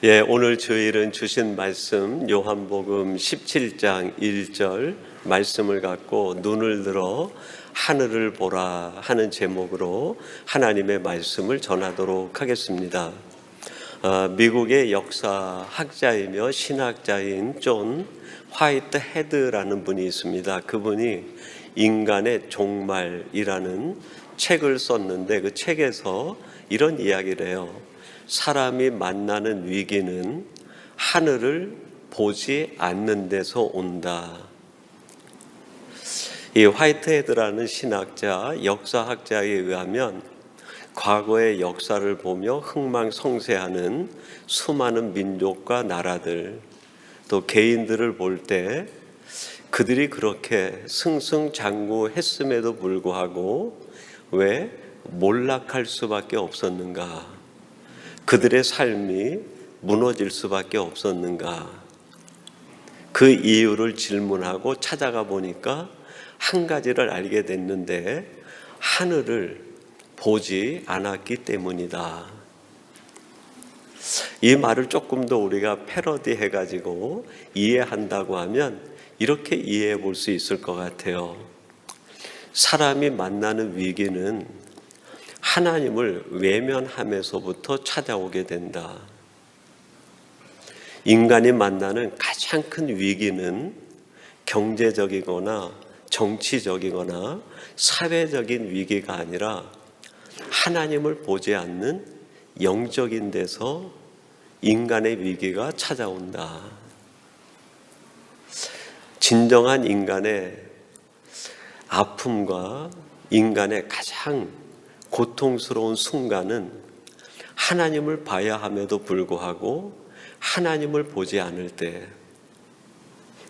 오늘 주일은 주신 말씀 요한복음 17장 1절 말씀을 갖고 눈을 들어 하늘을 보라 하는 제목으로 하나님의 말씀을 전하도록 하겠습니다. 미국의 역사학자이며 신학자인 존 화이트 헤드라는 분이 있습니다. 그분이 인간의 종말이라는 책을 썼는데 그 책에서 이런 이야기를 해요. 사람이 만나는 위기는 하늘을 보지 않는 데서 온다. 이 화이트 헤드라는 신학자, 역사학자에 의하면 과거의 역사를 보며 흥망성쇠하는 수많은 민족과 나라들, 또 개인들을 볼 때 그들이 그렇게 승승장구했음에도 불구하고 왜 몰락할 수밖에 없었는가? 그들의 삶이 무너질 수밖에 없었는가? 그 이유를 질문하고 찾아가 보니까 한 가지를 알게 됐는데 하늘을 보지 않았기 때문이다. 이 말을 조금 더 우리가 패러디해가지고 이해한다고 하면 이렇게 이해해 볼 수 있을 것 같아요. 사람이 만나는 위기는 하나님을 외면하면서부터 찾아오게 된다. 인간이 만나는 가장 큰 위기는 경제적이거나 정치적이거나 사회적인 위기가 아니라 하나님을 보지 않는 영적인 데서 인간의 위기가 찾아온다. 진정한 인간의 아픔과 인간의 가장 고통스러운 순간은 하나님을 봐야 함에도 불구하고 하나님을 보지 않을 때,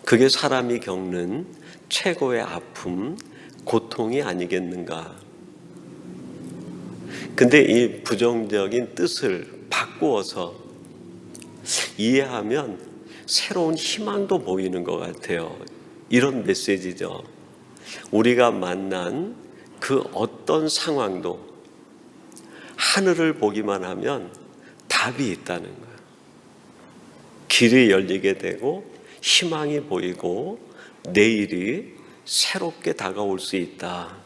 그게 사람이 겪는 최고의 아픔, 고통이 아니겠는가. 근데 이 부정적인 뜻을 바꾸어서 이해하면 새로운 희망도 보이는 것 같아요. 이런 메시지죠. 우리가 만난 그 어떤 상황도 하늘을 보기만 하면 답이 있다는 거예요. 길이 열리게 되고 희망이 보이고 내일이 새롭게 다가올 수 있다.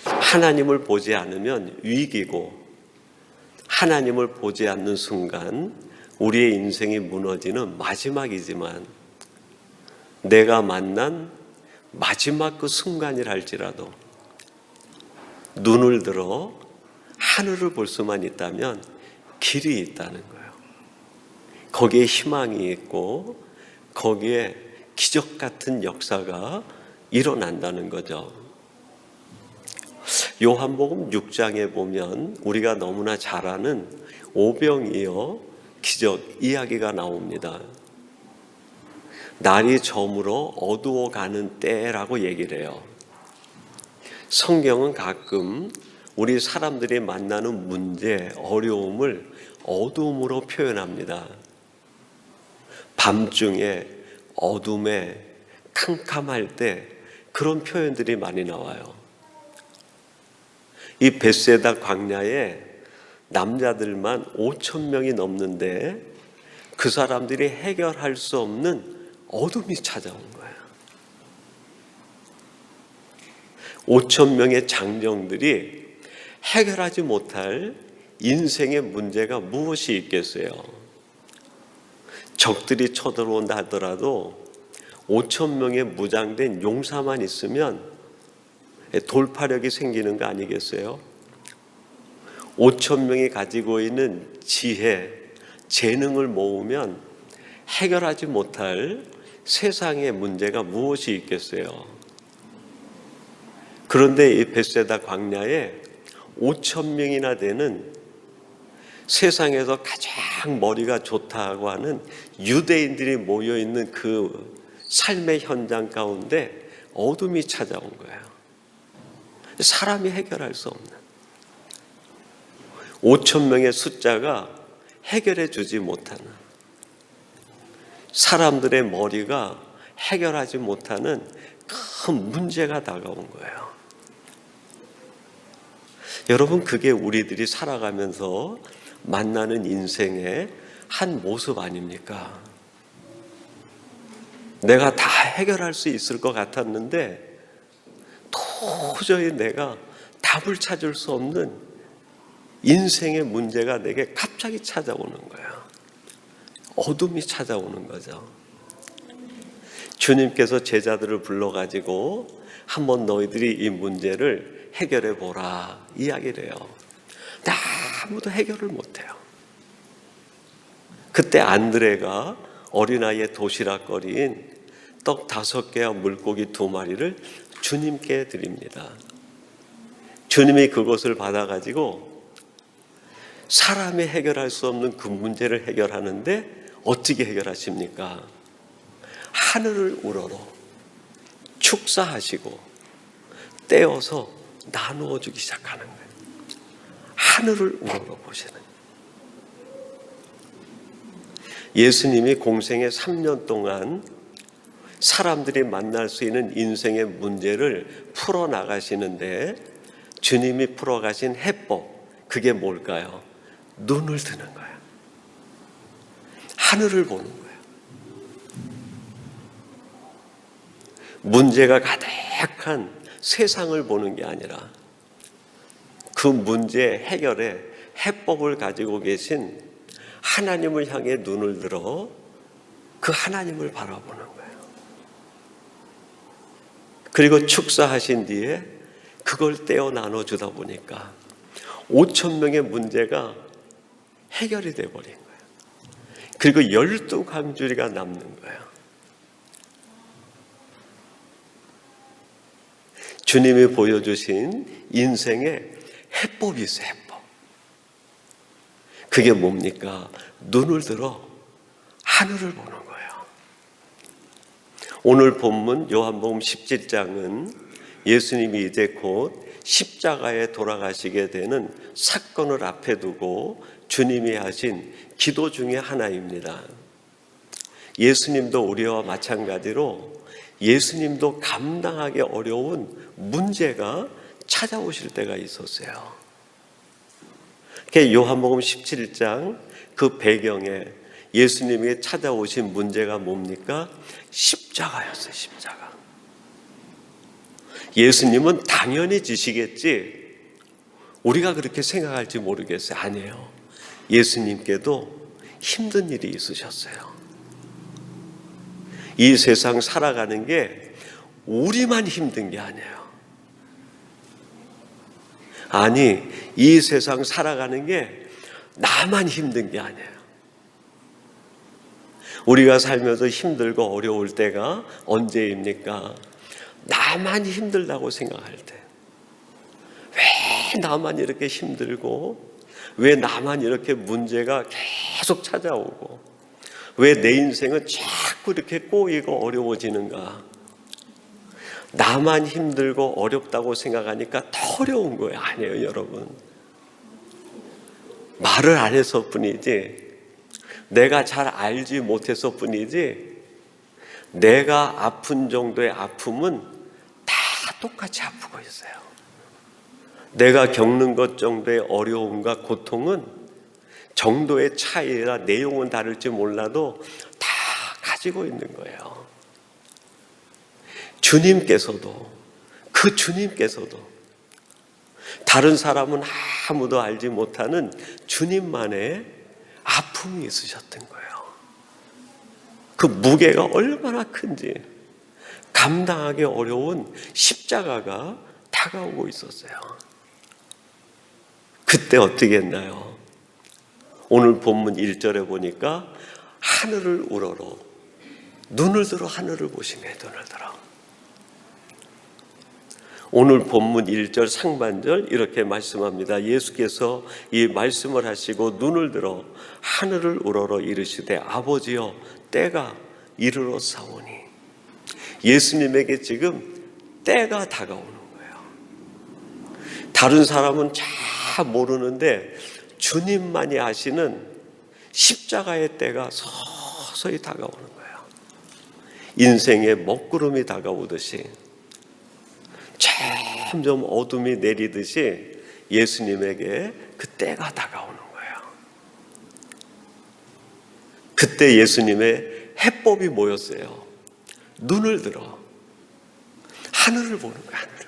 하나님을 보지 않으면 위기고, 하나님을 보지 않는 순간 우리의 인생이 무너지는 마지막이지만, 내가 만난 마지막 그 순간이라 할지라도 눈을 들어 하늘을 볼 수만 있다면 길이 있다는 거예요. 거기에 희망이 있고 거기에 기적 같은 역사가 일어난다는 거죠. 요한복음 6장에 보면 우리가 너무나 잘 아는 오병이어 기적 이야기가 나옵니다. 날이 저물어 어두워가는 때라고 얘기를 해요. 성경은 가끔 우리 사람들이 만나는 문제, 어려움을 어둠으로 표현합니다. 밤중에 어둠에 캄캄할 때 그런 표현들이 많이 나와요. 이 벳세다 광야에 남자들만 5,000명이 넘는데 그 사람들이 해결할 수 없는 어둠이 찾아온 거예요. 5,000명의 장정들이 해결하지 못할 인생의 문제가 무엇이 있겠어요? 적들이 쳐들어온다 하더라도 5,000명의 무장된 용사만 있으면 돌파력이 생기는 거 아니겠어요? 5,000명이 가지고 있는 지혜, 재능을 모으면 해결하지 못할 세상의 문제가 무엇이 있겠어요? 그런데 이 벳세다 광야에 5,000명이나 되는 세상에서 가장 머리가 좋다고 하는 유대인들이 모여있는 그 삶의 현장 가운데 어둠이 찾아온 거예요. 사람이 해결할 수 없는 5,000명의 숫자가 해결해 주지 못하는, 사람들의 머리가 해결하지 못하는 큰 문제가 다가온 거예요. 여러분, 그게 우리들이 살아가면서 만나는 인생의 한 모습 아닙니까? 내가 다 해결할 수 있을 것 같았는데 도저히 내가 답을 찾을 수 없는 인생의 문제가 내게 갑자기 찾아오는 거야. 어둠이 찾아오는 거죠. 주님께서 제자들을 불러가지고 한번 너희들이 이 문제를 해결해 보라 이야기를 해요. 근데 아무도 해결을 못해요. 그때 안드레가 어린아이의 도시락거리인 떡 5개와 물고기 2마리를 주님께 드립니다. 주님이 그것을 받아가지고 사람이 해결할 수 없는 그 문제를 해결하는데 어떻게 해결하십니까? 하늘을 우러러 축사하시고 떼어서 나누어 주기 시작하는 거예요. 하늘을 우러러 보시는. 예수님이 공생의 3년 동안 사람들이 만날 수 있는 인생의 문제를 풀어나가시는데 주님이 풀어가신 해법, 그게 뭘까요? 눈을 드는 거예요. 하늘을 보는 거예요. 문제가 가득한 세상을 보는 게 아니라 그 문제 해결에 해법을 가지고 계신 하나님을 향해 눈을 들어 그 하나님을 바라보는 거예요. 그리고 축사하신 뒤에 그걸 떼어 나눠주다 보니까 5,000명의 문제가 해결이 돼버린 거예요. 그리고 12광주리가 남는 거예요. 주님이 보여주신 인생의 해법이 있어요. 해법. 그게 뭡니까? 눈을 들어 하늘을 보는 거예요. 오늘 본문 요한복음 17장은 예수님이 이제 곧 십자가에 돌아가시게 되는 사건을 앞에 두고 주님이 하신 기도 중에 하나입니다. 예수님도 우리와 마찬가지로 예수님도 감당하기 어려운 문제가 찾아오실 때가 있었어요. 요한복음 17장 그 배경에 예수님이 찾아오신 문제가 뭡니까? 십자가였어요. 십자가. 예수님은 당연히 지시겠지 우리가 그렇게 생각할지 모르겠어요. 아니에요. 예수님께도 힘든 일이 있으셨어요. 이 세상 살아가는 게 우리만 힘든 게 아니에요. 아니, 이 세상 살아가는 게 나만 힘든 게 아니에요. 우리가 살면서 힘들고 어려울 때가 언제입니까? 나만 힘들다고 생각할 때. 왜 나만 이렇게 힘들고 왜 나만 이렇게 문제가 계속 찾아오고 왜 내 인생은 자꾸 이렇게 꼬이고 어려워지는가? 나만 힘들고 어렵다고 생각하니까 더 어려운 거예요. 아니에요, 여러분. 말을 안 해서 뿐이지 내가 잘 알지 못해서 뿐이지 내가 아픈 정도의 아픔은 다 똑같이 아프고 있어요. 내가 겪는 것 정도의 어려움과 고통은 정도의 차이라 내용은 다를지 몰라도 다 가지고 있는 거예요. 주님께서도 그 주님께서도 다른 사람은 아무도 알지 못하는 주님만의 아픔이 있으셨던 거예요. 그 무게가 얼마나 큰지 감당하기 어려운 십자가가 다가오고 있었어요. 그때 어떻게 했나요? 오늘 본문 1절에 보니까 하늘을 우러러 눈을 들어 하늘을 보시네. 눈을 들어. 오늘 본문 1절 상반절 이렇게 말씀합니다. 예수께서 이 말씀을 하시고 눈을 들어 하늘을 우러러 이르시되 아버지여 때가 이르러 사오니. 예수님에게 지금 때가 다가오는 거예요. 다른 사람은 잘 모르는데 주님만이 아시는 십자가의 때가 서서히 다가오는 거예요. 인생의 먹구름이 다가오듯이 점점 어둠이 내리듯이 예수님에게 그 때가 다가오는 거예요. 그때 예수님의 해법이 뭐였어요? 눈을 들어 하늘을 보는 거야. 하늘을.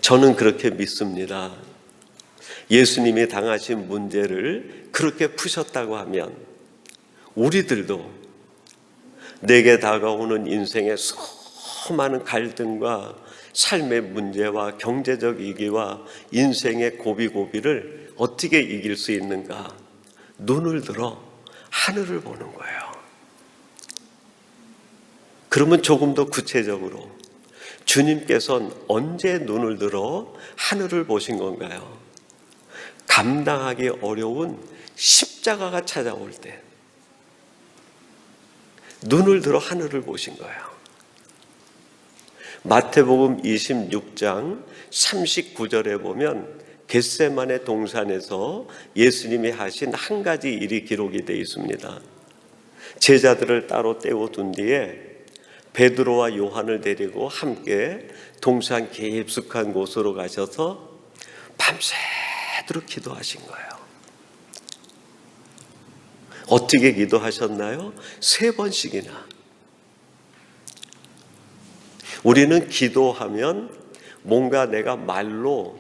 저는 그렇게 믿습니다. 예수님이 당하신 문제를 그렇게 푸셨다고 하면 우리들도 내게 다가오는 인생의 수많은 갈등과 삶의 문제와 경제적 위기와 인생의 고비고비를 어떻게 이길 수 있는가? 눈을 들어 하늘을 보는 거예요. 그러면 조금 더 구체적으로 주님께서는 언제 눈을 들어 하늘을 보신 건가요? 감당하기 어려운 십자가가 찾아올 때 눈을 들어 하늘을 보신 거예요. 마태복음 26장 39절에 보면 겟세마네 동산에서 예수님이 하신 한 가지 일이 기록이 되어 있습니다. 제자들을 따로 떼어둔 뒤에 베드로와 요한을 데리고 함께 동산 깊숙한 곳으로 가셔서 밤새도록 기도하신 거예요. 어떻게 기도하셨나요? 3번씩이나. 우리는 기도하면 뭔가 내가 말로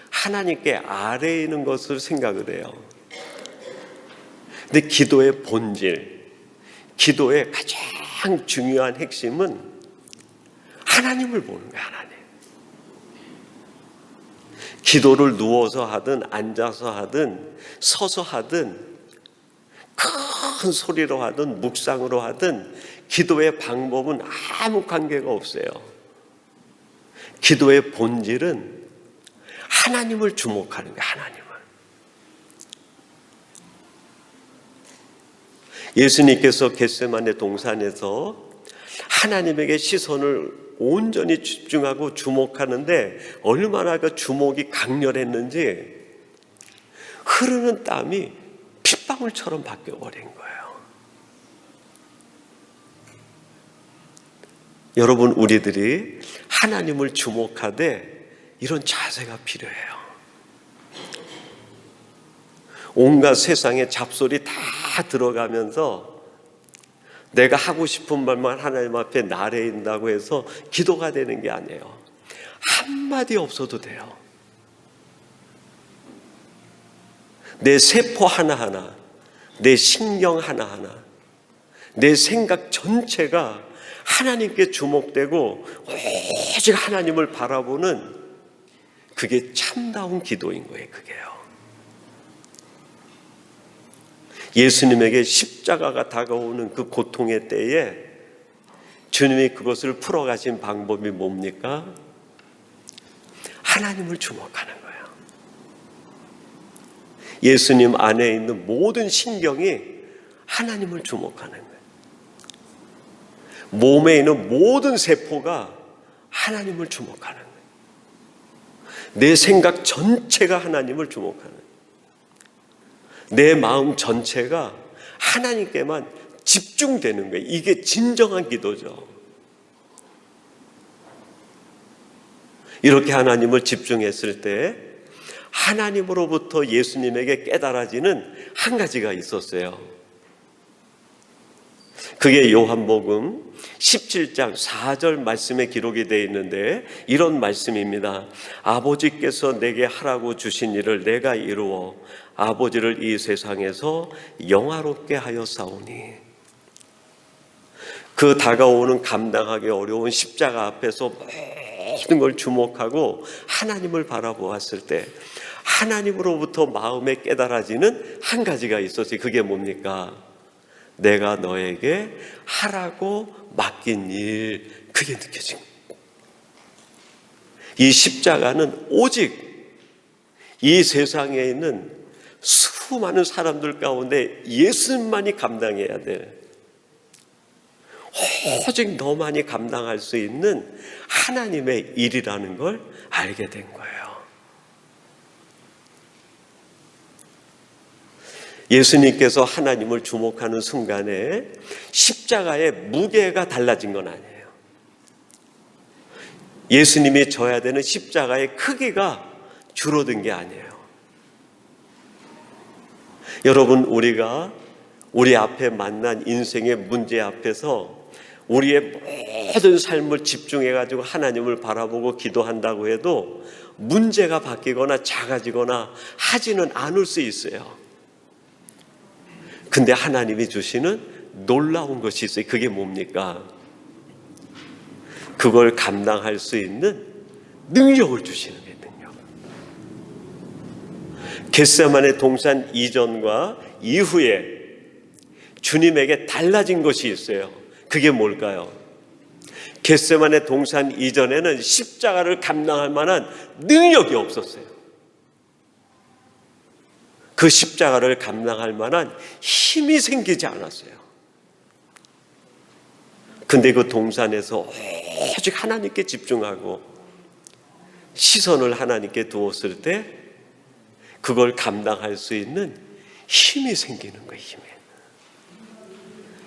하나님께 아래에 있는 것을 생각을 해요. 근데 기도의 본질, 기도의 가장 중요한 핵심은 하나님을 보는 거예요. 하나님. 기도를 누워서 하든 앉아서 하든 서서 하든 큰 소리로 하든 묵상으로 하든 기도의 방법은 아무 관계가 없어요. 기도의 본질은 하나님을 주목하는 거예요. 하나님을. 예수님께서 겟세마네 동산에서 하나님에게 시선을 온전히 집중하고 주목하는데 얼마나 그 주목이 강렬했는지 흐르는 땀이 핏방울처럼 바뀌어버린 거예요. 여러분, 우리들이 하나님을 주목하되 이런 자세가 필요해요. 온갖 세상의 잡소리 다 들어가면서 내가 하고 싶은 말만 하나님 앞에 나래인다고 해서 기도가 되는 게 아니에요. 한마디 없어도 돼요. 내 세포 하나하나, 내 신경 하나하나, 내 생각 전체가 하나님께 주목되고 오직 하나님을 바라보는 그게 참다운 기도인 거예요. 그게요. 예수님에게 십자가가 다가오는 그 고통의 때에 주님이 그것을 풀어가신 방법이 뭡니까? 하나님을 주목하는 거예요. 예수님 안에 있는 모든 신경이 하나님을 주목하는 거예요. 몸에 있는 모든 세포가 하나님을 주목하는 거예요. 내 생각 전체가 하나님을 주목하는 거예요. 내 마음 전체가 하나님께만 집중되는 거예요. 이게 진정한 기도죠. 이렇게 하나님을 집중했을 때 하나님으로부터 예수님에게 깨달아지는 한 가지가 있었어요. 그게 요한복음 17장 4절 말씀에 기록이 되어 있는데 이런 말씀입니다. 아버지께서 내게 하라고 주신 일을 내가 이루어 아버지를 이 세상에서 영화롭게 하였사오니. 그 다가오는 감당하기 어려운 십자가 앞에서 모든 걸 주목하고 하나님을 바라보았을 때 하나님으로부터 마음에 깨달아지는 한 가지가 있었어요. 그게 뭡니까? 내가 너에게 하라고 맡긴 일, 그게 느껴진 거예요. 이 십자가는 오직 이 세상에 있는 수많은 사람들 가운데 예수님만이 감당해야 돼. 오직 너만이 감당할 수 있는 하나님의 일이라는 걸 알게 된 거예요. 예수님께서 하나님을 주목하는 순간에 십자가의 무게가 달라진 건 아니에요. 예수님이 져야 되는 십자가의 크기가 줄어든 게 아니에요. 여러분, 우리가 우리 앞에 만난 인생의 문제 앞에서 우리의 모든 삶을 집중해가지고 하나님을 바라보고 기도한다고 해도 문제가 바뀌거나 작아지거나 하지는 않을 수 있어요. 근데 하나님이 주시는 놀라운 것이 있어요. 그게 뭡니까? 그걸 감당할 수 있는 능력을 주시는 거예요. 능력. 겟세마네 동산 이전과 이후에 주님에게 달라진 것이 있어요. 그게 뭘까요? 겟세마네 동산 이전에는 십자가를 감당할 만한 능력이 없었어요. 그 십자가를 감당할 만한 힘이 생기지 않았어요. 근데 그 동산에서 오직 하나님께 집중하고 시선을 하나님께 두었을 때 그걸 감당할 수 있는 힘이 생기는 거예요. 힘이.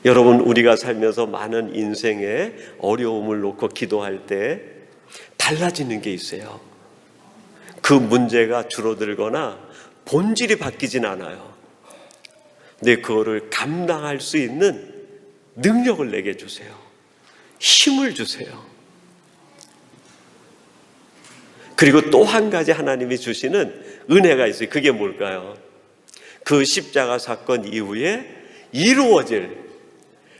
여러분, 우리가 살면서 많은 인생의 어려움을 놓고 기도할 때 달라지는 게 있어요. 그 문제가 줄어들거나 본질이 바뀌진 않아요. 근데 그거를 감당할 수 있는 능력을 내게 주세요. 힘을 주세요. 그리고 또 한 가지 하나님이 주시는 은혜가 있어요. 그게 뭘까요? 그 십자가 사건 이후에 이루어질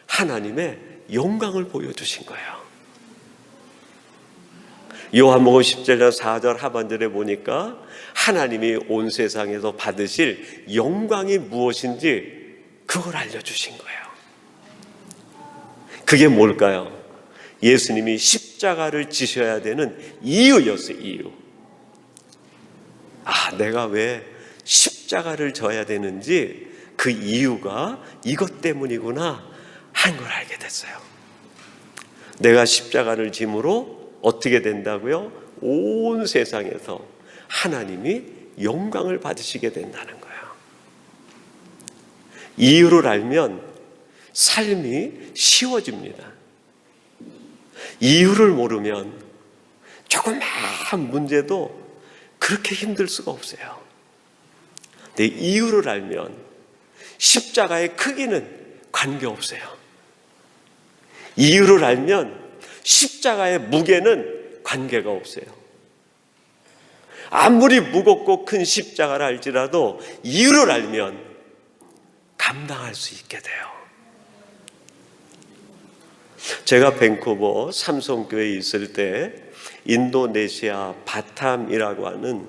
하나님의 영광을 보여주신 거예요. 요한복음 17장 4절 하반절에 보니까 하나님이 온 세상에서 받으실 영광이 무엇인지 그걸 알려주신 거예요. 그게 뭘까요? 예수님이 십자가를 지셔야 되는 이유였어요. 이유. 내가 왜 십자가를 져야 되는지 그 이유가 이것 때문이구나 한 걸 알게 됐어요. 내가 십자가를 짐으로 어떻게 된다고요? 온 세상에서 하나님이 영광을 받으시게 된다는 거예요. 이유를 알면 삶이 쉬워집니다. 이유를 모르면 조그만 문제도 그렇게 힘들 수가 없어요. 근데 이유를 알면 십자가의 크기는 관계없어요. 이유를 알면 십자가의 무게는 관계가 없어요. 아무리 무겁고 큰 십자가를 알지라도 이유를 알면 감당할 수 있게 돼요. 제가 밴쿠버 삼성교회에 있을 때 인도네시아 바탐이라고 하는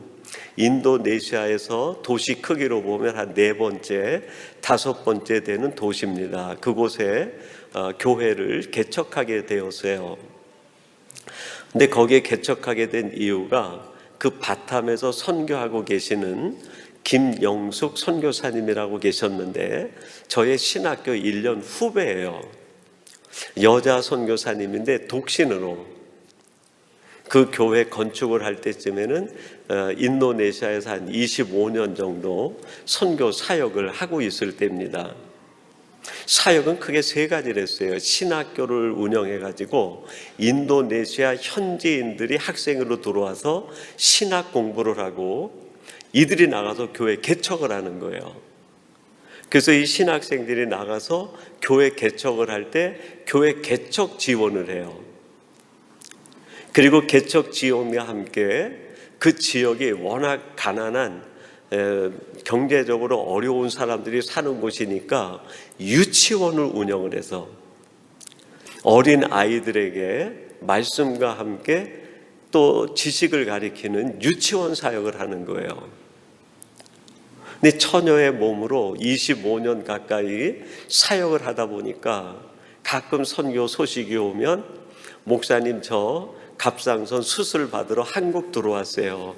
인도네시아에서 도시 크기로 보면 한 4번째, 5번째 되는 도시입니다. 그곳에 교회를 개척하게 되었어요. 근데 거기에 개척하게 된 이유가 그 바탐에서 선교하고 계시는 김영숙 선교사님이라고 계셨는데 저의 신학교 1년 후배예요. 여자 선교사님인데 독신으로 그 교회 건축을 할 때쯤에는 인도네시아에서 한 25년 정도 선교 사역을 하고 있을 때입니다. 사역은 크게 3가지를 했어요. 신학교를 운영해가지고 인도네시아 현지인들이 학생으로 들어와서 신학 공부를 하고 이들이 나가서 교회 개척을 하는 거예요. 그래서 이 신학생들이 나가서 교회 개척을 할 때 교회 개척 지원을 해요. 그리고 개척 지원과 함께 그 지역이 워낙 가난한 경제적으로 어려운 사람들이 사는 곳이니까 유치원을 운영을 해서 어린 아이들에게 말씀과 함께 또 지식을 가리키는 유치원 사역을 하는 거예요. 근데 처녀의 몸으로 25년 가까이 사역을 하다 보니까 가끔 선교 소식이 오면 목사님 저 갑상선 수술 받으러 한국 들어왔어요.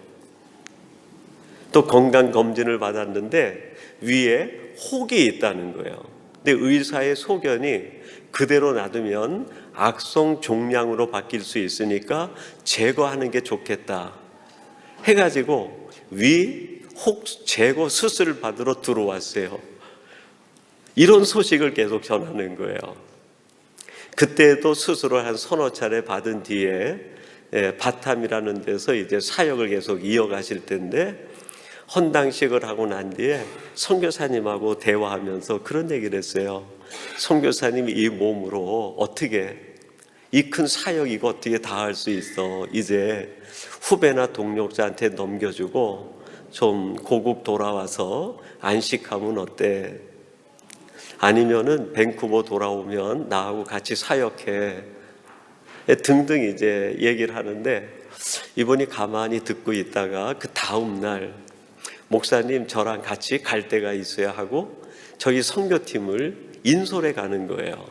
또 건강검진을 받았는데 위에 혹이 있다는 거예요. 근데 의사의 소견이 그대로 놔두면 악성 종양으로 바뀔 수 있으니까 제거하는 게 좋겠다 해가지고 위 혹 제거 수술을 받으러 들어왔어요. 이런 소식을 계속 전하는 거예요. 그때도 수술을 한 3-4차례 받은 뒤에 바탐이라는 데서 이제 사역을 계속 이어가실 텐데 헌당식을 하고 난 뒤에 선교사님하고 대화하면서 그런 얘기를 했어요. 선교사님이 이 몸으로 어떻게 이 큰 사역 이거 어떻게 다 할 수 있어? 이제 후배나 동력자한테 넘겨주고 좀 고국 돌아와서 안식하면 어때? 아니면은 밴쿠버 돌아오면 나하고 같이 사역해. 등등 이제 얘기를 하는데 이분이 가만히 듣고 있다가 그 다음 날 목사님 저랑 같이 갈 데가 있어야 하고 저희 선교팀을 인솔에 가는 거예요.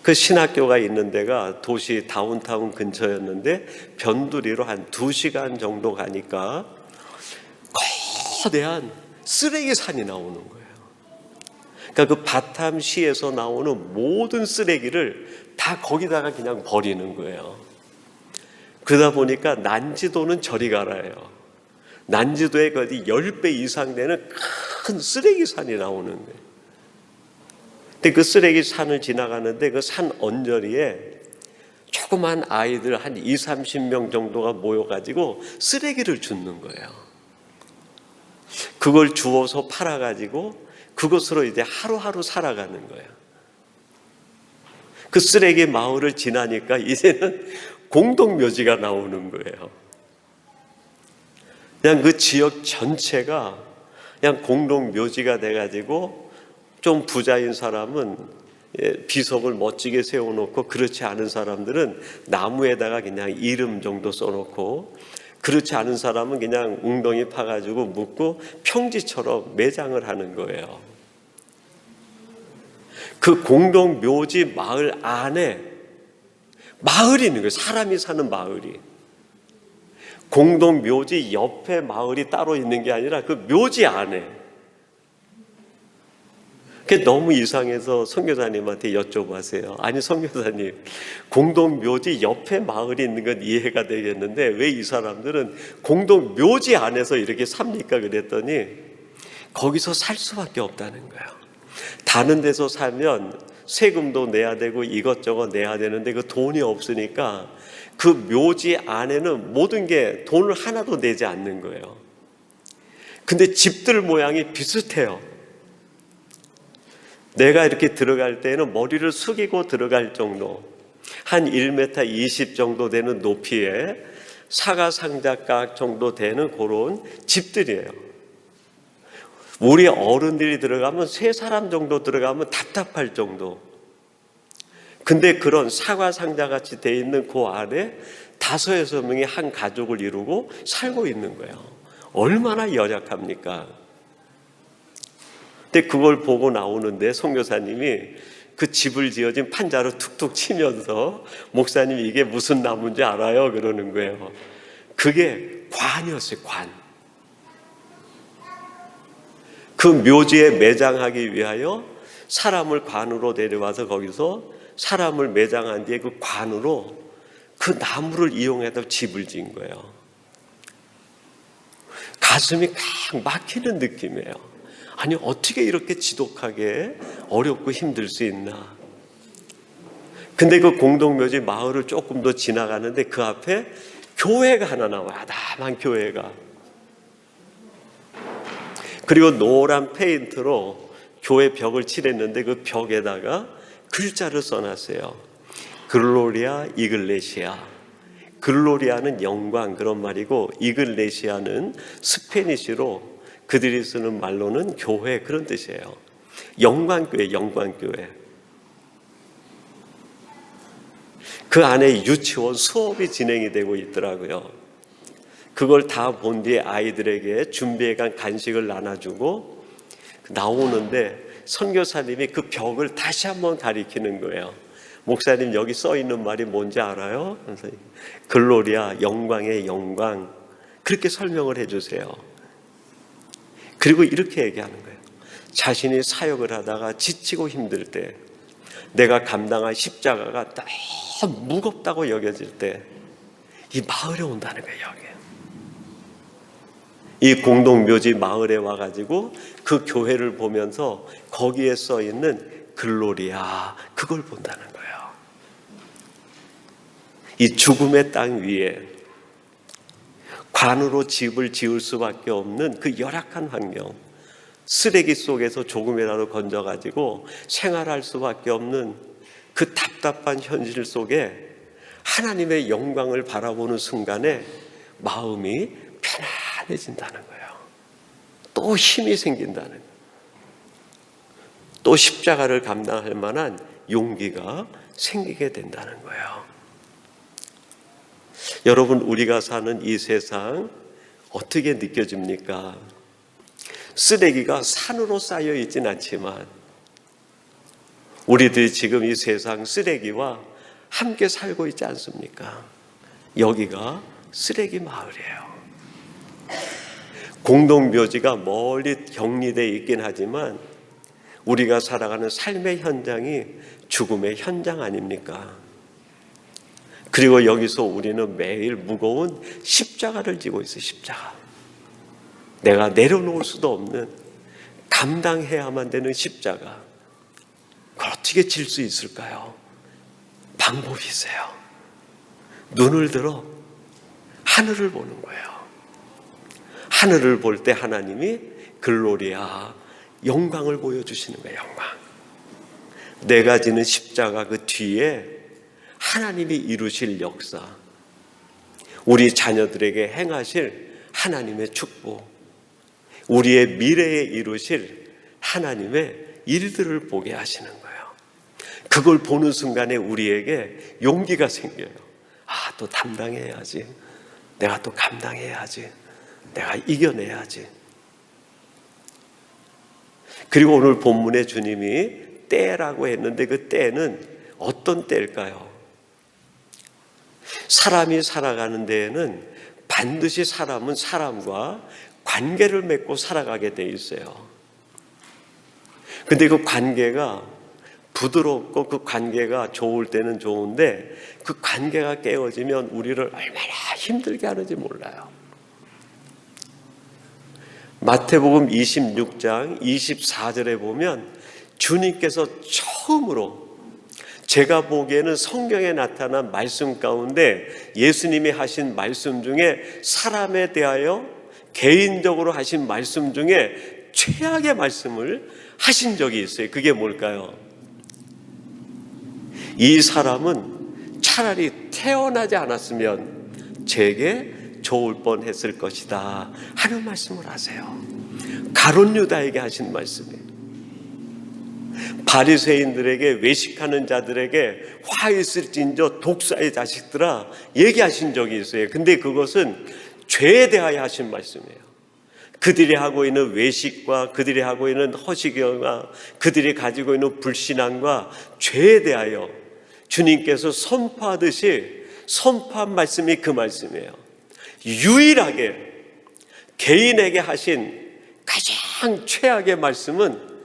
그 신학교가 있는 데가 도시 다운타운 근처였는데 변두리로 한 2시간 정도 가니까 거대한 쓰레기 산이 나오는 거예요. 그러니까 그 바탐시에서 나오는 모든 쓰레기를 다 거기다가 그냥 버리는 거예요. 그러다 보니까 난지도는 저리 가라예요. 난지도의 거의 10배 이상 되는 큰 쓰레기 산이 나오는 거예요. 근데 그 쓰레기 산을 지나가는데 그 산 언저리에 조그만 아이들 한 20-30명 정도가 모여가지고 쓰레기를 줍는 거예요. 그걸 주워서 팔아가지고 그것으로 이제 하루하루 살아가는 거예요. 그 쓰레기 마을을 지나니까 이제는 공동묘지가 나오는 거예요. 그냥 그 지역 전체가 그냥 공동묘지가 돼가지고 좀 부자인 사람은 비석을 멋지게 세워놓고 그렇지 않은 사람들은 나무에다가 그냥 이름 정도 써놓고 그렇지 않은 사람은 그냥 웅덩이 파가지고 묻고 평지처럼 매장을 하는 거예요. 그 공동묘지 마을 안에 마을이 있는 거예요. 사람이 사는 마을이. 공동묘지 옆에 마을이 따로 있는 게 아니라 그 묘지 안에. 그게 너무 이상해서 선교사님한테 여쭤보세요. 아니 선교사님, 공동묘지 옆에 마을이 있는 건 이해가 되겠는데 왜 이 사람들은 공동묘지 안에서 이렇게 삽니까? 그랬더니 거기서 살 수밖에 없다는 거예요. 다른 데서 살면 세금도 내야 되고 이것저것 내야 되는데 그 돈이 없으니까 그 묘지 안에는 모든 게 돈을 하나도 내지 않는 거예요. 근데 집들 모양이 비슷해요. 내가 이렇게 들어갈 때는 머리를 숙이고 들어갈 정도, 한 1m 20 정도 되는 높이에 사과상자각 정도 되는 그런 집들이에요. 우리 어른들이 들어가면 3사람 정도 들어가면 답답할 정도. 근데 그런 사과상자 같이 돼 있는 그 안에 5-6명이 한 가족을 이루고 살고 있는 거예요. 얼마나 열악합니까? 근데 그걸 보고 나오는데 선교사님이 그 집을 지어진 판자로 툭툭 치면서 목사님 이게 무슨 나무인지 알아요? 그러는 거예요. 그게 관이었어요. 관. 그 묘지에 매장하기 위하여 사람을 관으로 데려와서 거기서 사람을 매장한 뒤에 그 관으로 그 나무를 이용해서 집을 지은 거예요. 가슴이 꽉 막히는 느낌이에요. 아니 어떻게 이렇게 지독하게 어렵고 힘들 수 있나. 근데 그 공동묘지 마을을 조금 더 지나가는데 그 앞에 교회가 하나 나와요. 아담한 교회가. 그리고 노란 페인트로 교회 벽을 칠했는데 그 벽에다가 글자를 써놨어요. 글로리아 이글레시아. 글로리아는 영광 그런 말이고 이글레시아는 스페니쉬로 그들이 쓰는 말로는 교회 그런 뜻이에요. 영광교회, 영광교회. 그 안에 유치원 수업이 진행이 되고 있더라고요. 그걸 다 본 뒤에 아이들에게 준비해간 간식을 나눠주고 나오는데 선교사님이 그 벽을 다시 한번 가리키는 거예요. 목사님 여기 써 있는 말이 뭔지 알아요? 글로리아, 영광의 영광. 그렇게 설명을 해주세요. 그리고 이렇게 얘기하는 거예요. 자신이 사역을 하다가 지치고 힘들 때, 내가 감당할 십자가가 너무 무겁다고 여겨질 때 이 마을에 온다는 거예요. 여기. 이 공동묘지 마을에 와가지고 그 교회를 보면서 거기에 써 있는 글로리아 그걸 본다는 거예요. 이 죽음의 땅 위에 관으로 집을 지을 수밖에 없는 그 열악한 환경, 쓰레기 속에서 조금이라도 건져가지고 생활할 수밖에 없는 그 답답한 현실 속에 하나님의 영광을 바라보는 순간에 마음이 편안해진다는 거예요. 또 힘이 생긴다는 거예요. 또 십자가를 감당할 만한 용기가 생기게 된다는 거예요. 여러분, 우리가 사는 이 세상 어떻게 느껴집니까? 쓰레기가 산으로 쌓여 있진 않지만 우리들이 지금 이 세상 쓰레기와 함께 살고 있지 않습니까? 여기가 쓰레기 마을이에요. 공동묘지가 멀리 격리되어 있긴 하지만 우리가 살아가는 삶의 현장이 죽음의 현장 아닙니까? 그리고 여기서 우리는 매일 무거운 십자가를 지고 있어요. 십자가. 내가 내려놓을 수도 없는, 감당해야만 되는 십자가. 그걸 어떻게 질 수 있을까요? 방법이 있어요. 눈을 들어 하늘을 보는 거예요. 하늘을 볼 때 하나님이 글로리아, 영광을 보여주시는 거예요. 영광. 내가 지는 십자가 그 뒤에 하나님이 이루실 역사, 우리 자녀들에게 행하실 하나님의 축복, 우리의 미래에 이루실 하나님의 일들을 보게 하시는 거예요. 그걸 보는 순간에 우리에게 용기가 생겨요. 아, 또 담당해야지. 내가 또 감당해야지. 내가 이겨내야지. 그리고 오늘 본문에 주님이 때라고 했는데 그 때는 어떤 때일까요? 사람이 살아가는 데에는 반드시 사람은 사람과 관계를 맺고 살아가게 돼 있어요. 근데 그 관계가 부드럽고 그 관계가 좋을 때는 좋은데 그 관계가 깨어지면 우리를 얼마나 힘들게 하는지 몰라요. 마태복음 26장 24절에 보면 주님께서 처음으로, 제가 보기에는 성경에 나타난 말씀 가운데 예수님이 하신 말씀 중에, 사람에 대하여 개인적으로 하신 말씀 중에 최악의 말씀을 하신 적이 있어요. 그게 뭘까요? 이 사람은 차라리 태어나지 않았으면 제게 좋을 뻔했을 것이다 하는 말씀을 하세요. 가룟 유다에게 하신 말씀이에요. 바리새인들에게, 외식하는 자들에게 화 있을진저 독사의 자식들아 얘기하신 적이 있어요. 근데 그것은 죄에 대하여 하신 말씀이에요. 그들이 하고 있는 외식과 그들이 하고 있는 허식영과 그들이 가지고 있는 불신앙과 죄에 대하여 주님께서 선포하듯이 선포한 말씀이 그 말씀이에요. 유일하게 개인에게 하신 가장 최악의 말씀은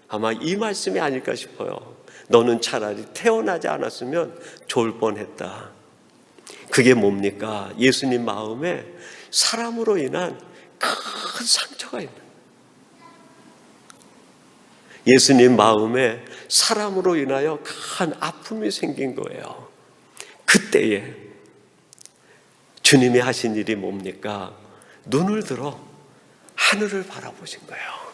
아마 이 말씀이 아닐까 싶어요. 너는 차라리 태어나지 않았으면 좋을 뻔했다. 그게 뭡니까? 예수님 마음에 사람으로 인한 큰 상처가 있는, 예수님 마음에 사람으로 인하여 큰 아픔이 생긴 거예요. 그때에 주님이 하신 일이 뭡니까? 눈을 들어 하늘을 바라보신 거예요.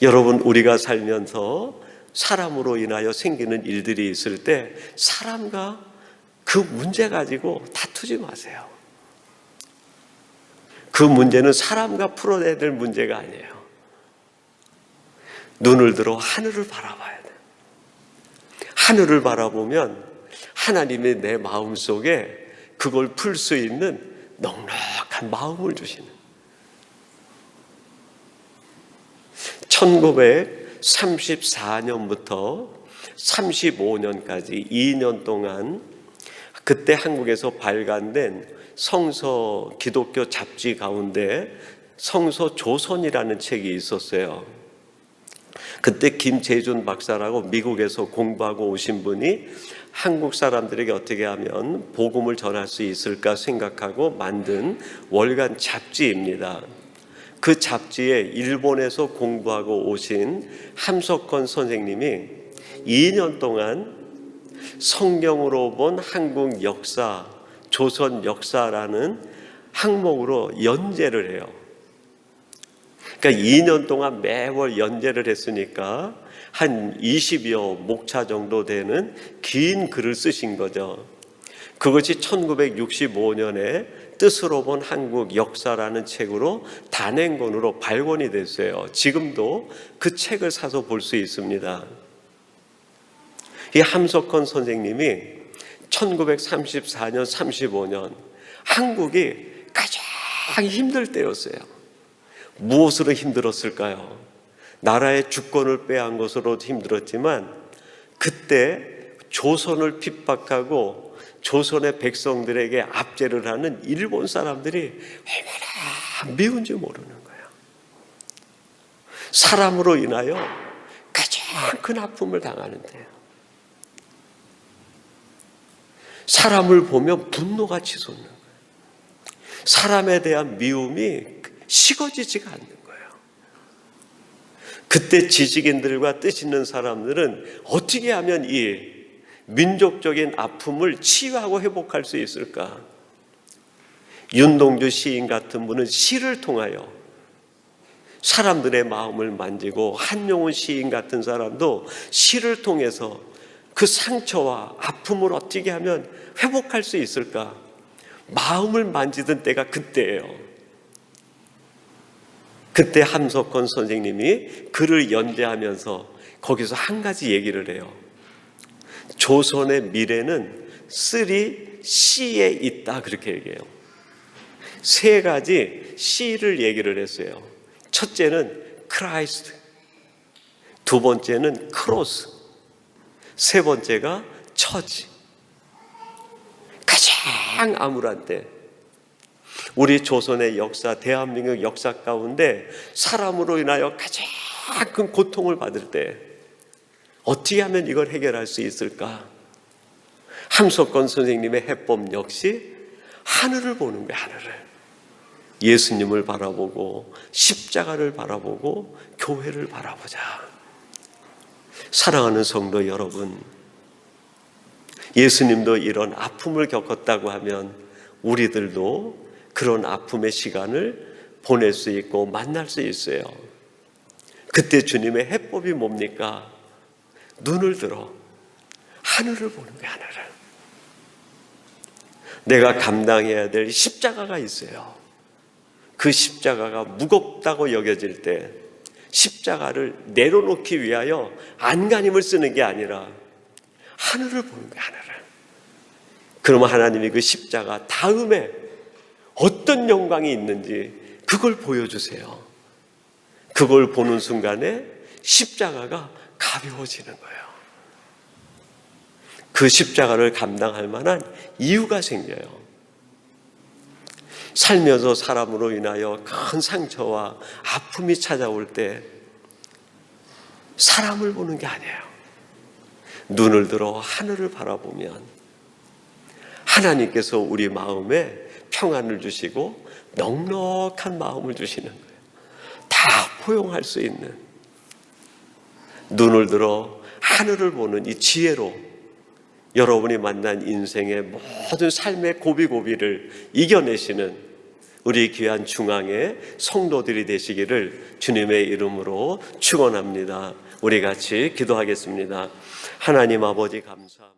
여러분, 우리가 살면서 사람으로 인하여 생기는 일들이 있을 때 사람과 그 문제 가지고 다투지 마세요. 그 문제는 사람과 풀어내야 될 문제가 아니에요. 눈을 들어 하늘을 바라봐야 돼요. 하늘을 바라보면 하나님이 내 마음속에 그걸 풀 수 있는 넉넉한 마음을 주시는, 1934년부터 35년까지 2년 동안 그때 한국에서 발간된 성서 기독교 잡지 가운데 성서 조선이라는 책이 있었어요. 그때 김재준 박사라고 미국에서 공부하고 오신 분이 한국 사람들에게 어떻게 하면 복음을 전할 수 있을까 생각하고 만든 월간 잡지입니다. 그 잡지에 일본에서 공부하고 오신 함석헌 선생님이 2년 동안 성경으로 본 한국 역사, 조선 역사라는 항목으로 연재를 해요. 그러니까 2년 동안 매월 연재를 했으니까 한 20여 목차 정도 되는 긴 글을 쓰신 거죠. 그것이 1965년에 뜻으로 본 한국 역사라는 책으로 단행본으로 발권이 됐어요. 지금도 그 책을 사서 볼 수 있습니다. 이 함석헌 선생님이 1934년, 35년 한국이 가장 힘들 때였어요. 무엇으로 힘들었을까요? 나라의 주권을 빼앗은 것으로 힘들었지만 그때 조선을 핍박하고 조선의 백성들에게 압제를 하는 일본 사람들이 얼마나 미운지 모르는 거예요. 사람으로 인하여 가장 큰 아픔을 당하는데요. 사람을 보면 분노가 치솟는 거예요. 사람에 대한 미움이 식어지지가 않는 거예요. 그때 지식인들과 뜻 있는 사람들은 어떻게 하면 이 민족적인 아픔을 치유하고 회복할 수 있을까? 윤동주 시인 같은 분은 시를 통하여 사람들의 마음을 만지고, 한용운 시인 같은 사람도 시를 통해서 그 상처와 아픔을 어떻게 하면 회복할 수 있을까? 마음을 만지던 때가 그때예요. 그때 함석헌 선생님이 글을 연재하면서 거기서 한 가지 얘기를 해요. 조선의 미래는 쓰리 C에 있다, 그렇게 얘기해요. 세 가지 C를 얘기를 했어요. 첫째는 크라이스트, 두 번째는 크로스, 세 번째가 처지. 가장 암울한 때, 우리 조선의 역사, 대한민국 역사 가운데 사람으로 인하여 가장 큰 고통을 받을 때 어떻게 하면 이걸 해결할 수 있을까? 함석헌 선생님의 해법 역시 하늘을 보는 거예요. 하늘을. 예수님을 바라보고 십자가를 바라보고 교회를 바라보자. 사랑하는 성도 여러분, 예수님도 이런 아픔을 겪었다고 하면 우리들도 그런 아픔의 시간을 보낼 수 있고 만날 수 있어요. 그때 주님의 해법이 뭡니까? 눈을 들어 하늘을 보는 거예요. 하늘을. 내가 감당해야 될 십자가가 있어요. 그 십자가가 무겁다고 여겨질 때 십자가를 내려놓기 위하여 안간힘을 쓰는 게 아니라 하늘을 보는 거예요. 하늘을. 그러면 하나님이 그 십자가 다음에 어떤 영광이 있는지 그걸 보여주세요. 그걸 보는 순간에 십자가가 가벼워지는 거예요. 그 십자가를 감당할 만한 이유가 생겨요. 살면서 사람으로 인하여 큰 상처와 아픔이 찾아올 때 사람을 보는 게 아니에요. 눈을 들어 하늘을 바라보면 하나님께서 우리 마음에 평안을 주시고 넉넉한 마음을 주시는 거예요. 다 포용할 수 있는, 눈을 들어 하늘을 보는 이 지혜로 여러분이 만난 인생의 모든 삶의 고비고비를 이겨내시는 우리 귀한 중앙의 성도들이 되시기를 주님의 이름으로 축원합니다. 우리 같이 기도하겠습니다. 하나님 아버지 감사합니다.